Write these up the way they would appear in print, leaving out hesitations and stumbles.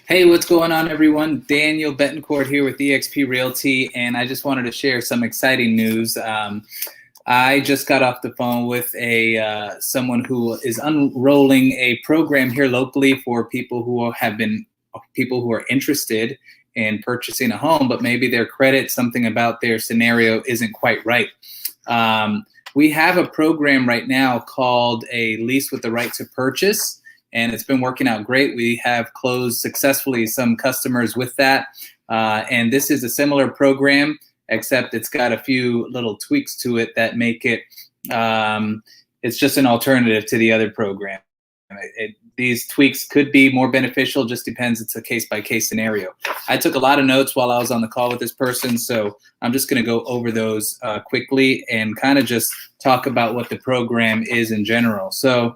Hey, what's going on, everyone? Daniel Betancourt here with eXp Realty, and I just wanted to share some exciting news. I just got off the phone with someone who is unrolling a program here locally for people who are interested in purchasing a home, but maybe their credit, something about their scenario isn't quite right. We have a program right now called a lease with the right to purchase, and it's been working out great. We have closed successfully some customers with that. And this is a similar program, except it's got a few little tweaks to it that make it, it's just an alternative to the other program. These tweaks could be more beneficial, just depends. It's a case-by-case scenario. I took a lot of notes while I was on the call with this person, so I'm just going to go over those quickly and kind of just talk about what the program is in general. So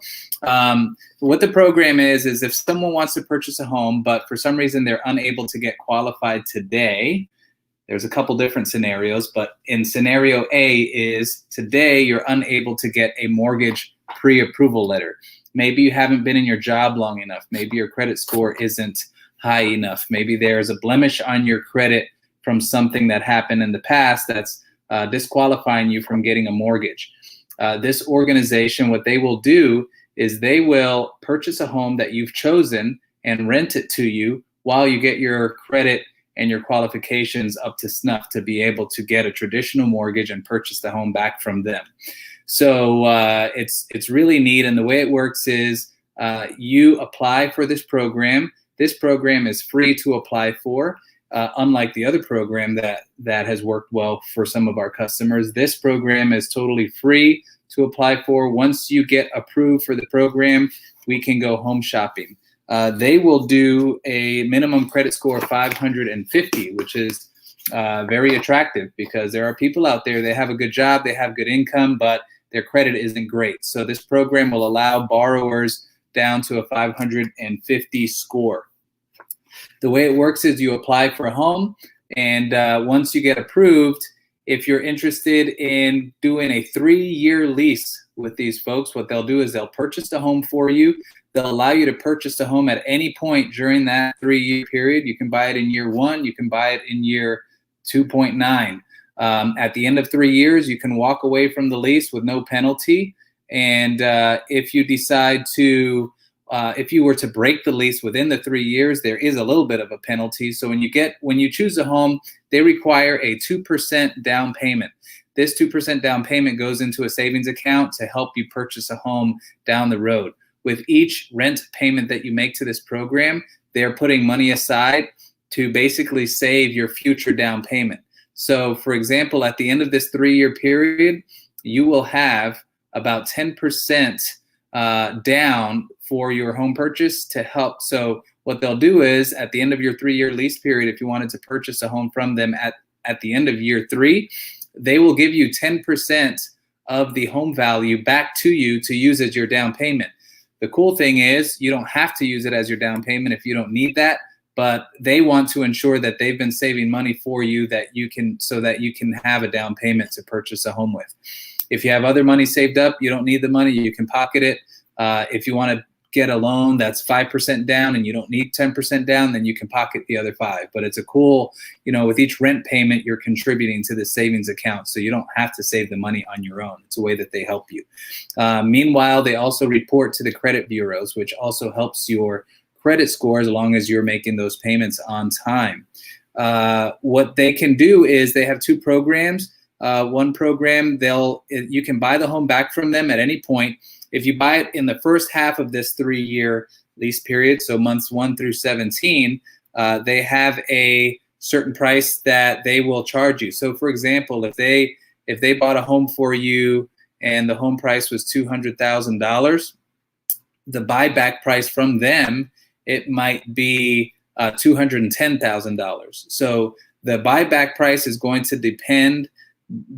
what the program is if someone wants to purchase a home, but for some reason they're unable to get qualified today, there's a couple different scenarios, but in scenario A is today you're unable to get a mortgage pre-approval letter. Maybe you haven't been in your job long enough. Maybe your credit score isn't high enough. Maybe there's a blemish on your credit from something that happened in the past that's disqualifying you from getting a mortgage. This organization, what they will do is they will purchase a home that you've chosen and rent it to you while you get your credit and your qualifications up to snuff to be able to get a traditional mortgage and purchase the home back from them. So it's really neat, and the way it works is you apply for this program. This program is free to apply for, unlike the other program that has worked well for some of our customers. This program is totally free to apply for. Once you get approved for the program, we can go home shopping. They will do a minimum credit score of 550, which is very attractive because there are people out there, they have a good job, they have good income, but their credit isn't great. So this program will allow borrowers down to a 550 score. The way it works is you apply for a home, and once you get approved, if you're interested in doing a 3-year lease with these folks, what they'll do is they'll purchase the home for you. They'll allow you to purchase the home at any point during that 3-year period. You can buy it in year 1, you can buy it in year 2.9. At the end of 3 years, you can walk away from the lease with no penalty. And if you decide to, if you were to break the lease within the 3 years, there is a little bit of a penalty. So when you choose a home, they require a 2% down payment. This 2% down payment goes into a savings account to help you purchase a home down the road. With each rent payment that you make to this program, they're putting money aside to basically save your future down payment. So for example, at the end of this 3-year period, you will have about 10% down for your home purchase to help. So what they'll do is at the end of your 3-year lease period, if you wanted to purchase a home from them at the end of year 3, they will give you 10% of the home value back to you to use as your down payment. The cool thing is you don't have to use it as your down payment if you don't need that, but they want to ensure that they've been saving money for you so that you can have a down payment to purchase a home with. If you have other money saved up, you don't need the money, you can pocket it. If you want to get a loan that's 5% down and you don't need 10% down, then you can pocket the other 5. But it's a cool, with each rent payment, you're contributing to the savings account, so you don't have to save the money on your own. It's a way that they help you. Meanwhile, they also report to the credit bureaus, which also helps your credit score as long as you're making those payments on time. What they can do is they have 2 programs. One program, you can buy the home back from them at any point. If you buy it in the first half of this 3-year lease period, so months 1 through 17, they have a certain price that they will charge you. So for example, if they bought a home for you and the home price was $200,000, the buyback price from them, it might be $210,000. So the buyback price is going to depend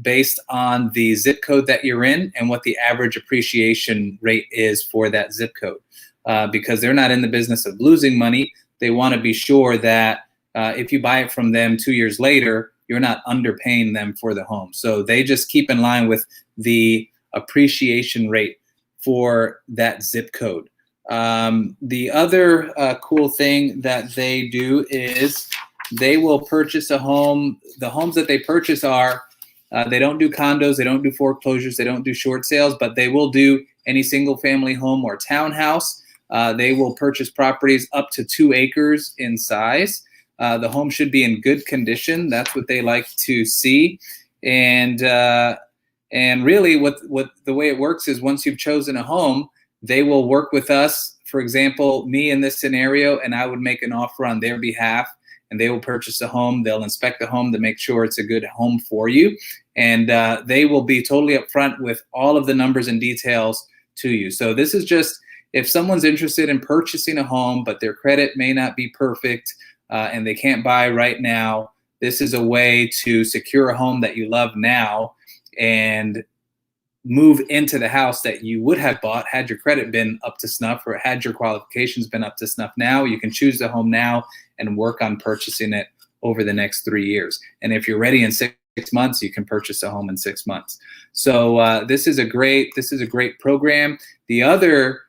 based on the zip code that you're in and what the average appreciation rate is for that zip code. Because they're not in the business of losing money, they want to be sure that if you buy it from them 2 years later, you're not underpaying them for the home. So they just keep in line with the appreciation rate for that zip code. The other cool thing that they do is they will purchase a home. The homes that they purchase are, they don't do condos, they don't do foreclosures, they don't do short sales, but they will do any single family home or townhouse. They will purchase properties up to 2 acres in size. The home should be in good condition. That's what they like to see. And really what the way it works is once you've chosen a home, they will work with us. For example, me in this scenario, and I would make an offer on their behalf, and they will purchase a home. They'll inspect the home to make sure it's a good home for you. And they will be totally upfront with all of the numbers and details to you. So this is just, if someone's interested in purchasing a home, but their credit may not be perfect and they can't buy right now, this is a way to secure a home that you love now and move into the house that you would have bought had your credit been up to snuff or had your qualifications been up to snuff. Now you can choose the home now and work on purchasing it over the next 3 years. And if you're ready in 6 months, you can purchase a home in 6 months. So this is a great program. The other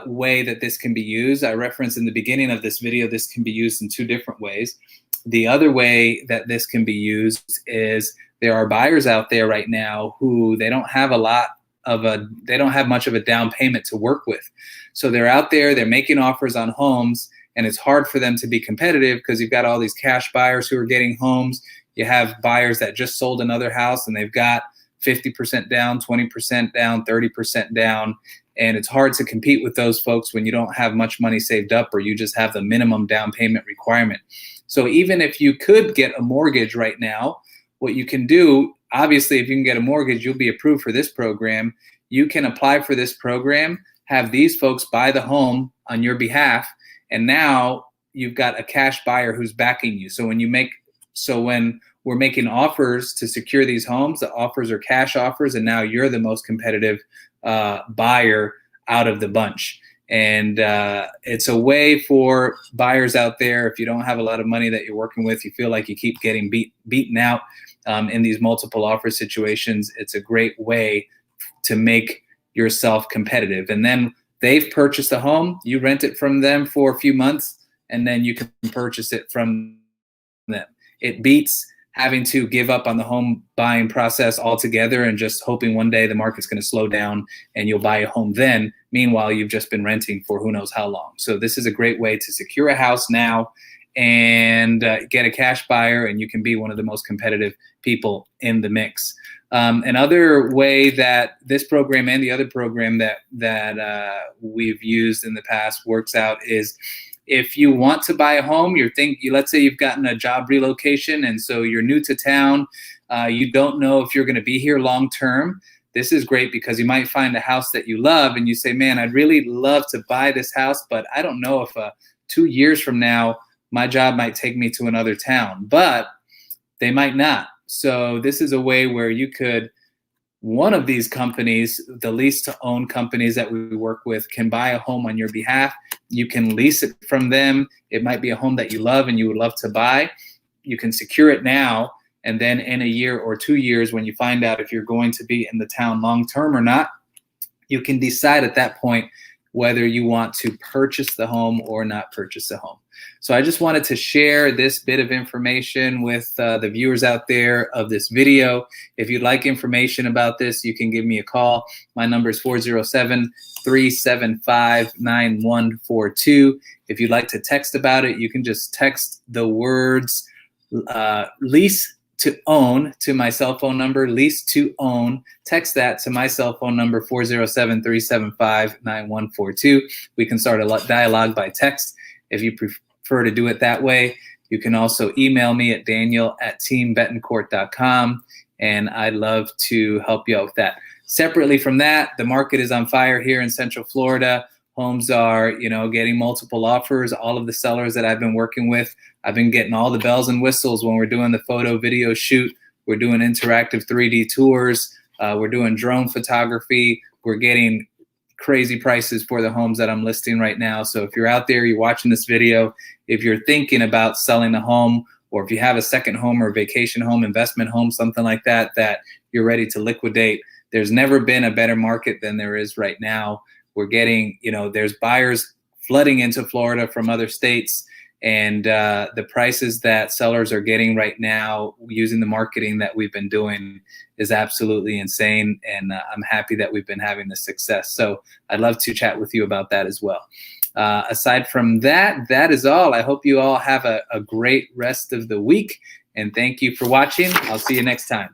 way that this can be used, I referenced in the beginning of this video, this can be used in 2 different ways. The other way that this can be used is there are buyers out there right now who they don't have much of a down payment to work with. So they're out there, they're making offers on homes, and it's hard for them to be competitive because you've got all these cash buyers who are getting homes. You have buyers that just sold another house and they've got 50% down, 20% down, 30% down. And it's hard to compete with those folks when you don't have much money saved up or you just have the minimum down payment requirement. So even if you could get a mortgage right now, what you can do, obviously, if you can get a mortgage, you'll be approved for this program. You can apply for this program, have these folks buy the home on your behalf, and now you've got a cash buyer who's backing you. So when we're making offers to secure these homes, the offers are cash offers, and now you're the most competitive buyer out of the bunch. And it's a way for buyers out there, if you don't have a lot of money that you're working with, you feel like you keep getting beaten out in these multiple offer situations, it's a great way to make yourself competitive. And then they've purchased a home, you rent it from them for a few months, and then you can purchase it from them. It beats having to give up on the home buying process altogether and just hoping one day the market's going to slow down and you'll buy a home then. Meanwhile, you've just been renting for who knows how long. So this is a great way to secure a house now and get a cash buyer, and you can be one of the most competitive people in the mix. Another way that this program and the other program that we've used in the past works out is if you want to buy a home, let's say you've gotten a job relocation and so you're new to town, you don't know if you're going to be here long term. This is great because you might find a house that you love and you say, man, I'd really love to buy this house, but I don't know if 2 years from now my job might take me to another town, but they might not. So this is a way where you could, one of these companies, the lease-to-own companies that we work with, can buy a home on your behalf. You can lease it from them. It might be a home that you love and you would love to buy. You can secure it now, and then in a year or 2 years, when you find out if you're going to be in the town long-term or not, you can decide at that point whether you want to purchase the home or not purchase the home. So I just wanted to share this bit of information with the viewers out there of this video. If you'd like information about this, you can give me a call. My number is 407-375-9142. If you'd like to text about it, you can just text the words lease-to-own to my cell phone number, lease-to-own. Text that to my cell phone number, 407-375-9142. We can start a dialogue by text. If you prefer to do it that way, you can also email me at daniel@teambetancourt.com, and I'd love to help you out with that. Separately from that, the market is on fire here in Central Florida. Homes are, getting multiple offers. All of the sellers that I've been working with, I've been getting all the bells and whistles when we're doing the photo video shoot. We're doing interactive 3D tours. We're doing drone photography. We're getting crazy prices for the homes that I'm listing right now. So if you're out there, you're watching this video, if you're thinking about selling a home, or if you have a second home or vacation home, investment home, something like that, that you're ready to liquidate, there's never been a better market than there is right now. We're getting, there's buyers flooding into Florida from other states. And the prices that sellers are getting right now using the marketing that we've been doing is absolutely insane. And I'm happy that we've been having this success. So I'd love to chat with you about that as well. Aside from that, that is all. I hope you all have a great rest of the week. And thank you for watching. I'll see you next time.